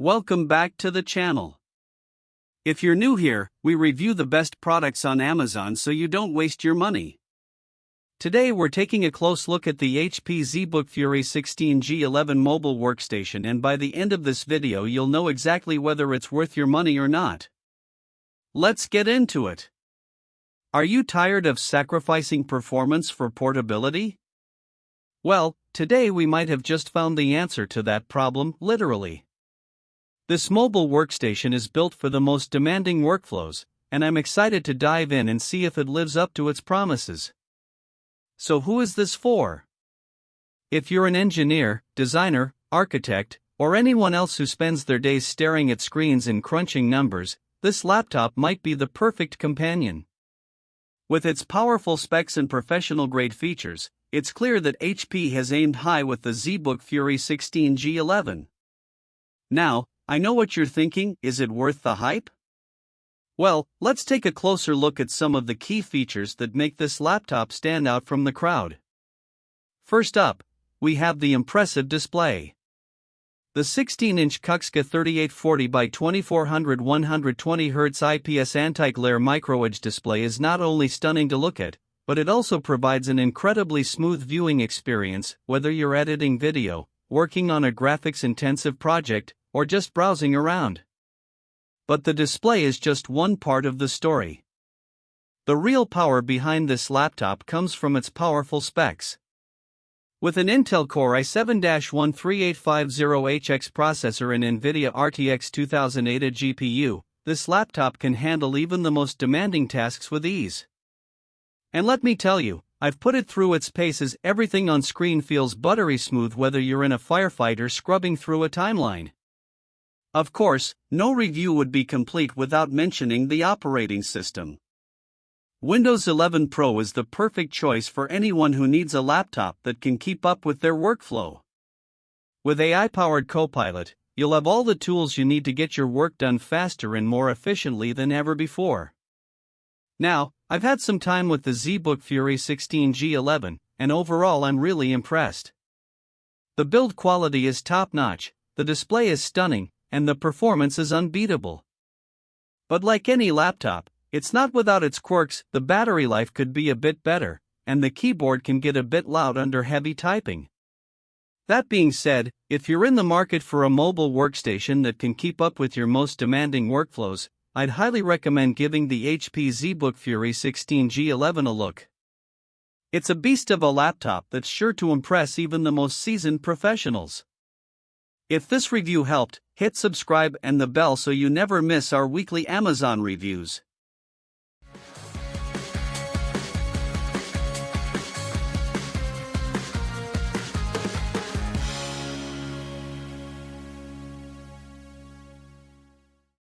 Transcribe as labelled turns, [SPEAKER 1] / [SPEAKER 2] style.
[SPEAKER 1] Welcome back to the channel. If you're new here, we review the best products on Amazon so you don't waste your money. Today we're taking a close look at the HP ZBook Fury 16 G11 mobile workstation, and by the end of this video you'll know exactly whether it's worth your money or not. Let's get into it. Are you tired of sacrificing performance for portability? Well, today we might have just found the answer to that problem, literally. This mobile workstation is built for the most demanding workflows, and I'm excited to dive in and see if it lives up to its promises. So who is this for? If you're an engineer, designer, architect, or anyone else who spends their days staring at screens and crunching numbers, this laptop might be the perfect companion. With its powerful specs and professional-grade features, it's clear that HP has aimed high with the ZBook Fury 16 G11. Now, I know what you're thinking, is it worth the hype? Well, let's take a closer look at some of the key features that make this laptop stand out from the crowd. First up, we have the impressive display. The 16-inch Kuxka 3840 by 2400 120Hz IPS anti-glare microEdge display is not only stunning to look at, but it also provides an incredibly smooth viewing experience, whether you're editing video, working on a graphics-intensive project, or just browsing around. But the display is just one part of the story. The real power behind this laptop comes from its powerful specs. With an Intel Core i7-13850HX processor and NVIDIA RTX 2080 GPU, this laptop can handle even the most demanding tasks with ease. And let me tell you, I've put it through its paces. Everything on screen feels buttery smooth, whether you're in a firefight or scrubbing through a timeline. Of course, no review would be complete without mentioning the operating system. Windows 11 Pro is the perfect choice for anyone who needs a laptop that can keep up with their workflow. With AI-powered Copilot, you'll have all the tools you need to get your work done faster and more efficiently than ever before. Now, I've had some time with the ZBook Fury 16 G11, and overall I'm really impressed. The build quality is top-notch, the display is stunning, and the performance is unbeatable. But like any laptop, it's not without its quirks. The battery life could be a bit better, and the keyboard can get a bit loud under heavy typing. That being said, if you're in the market for a mobile workstation that can keep up with your most demanding workflows, I'd highly recommend giving the HP ZBook Fury 16 G11 a look. It's a beast of a laptop that's sure to impress even the most seasoned professionals. If this review helped, hit subscribe and the bell so you never miss our weekly Amazon reviews.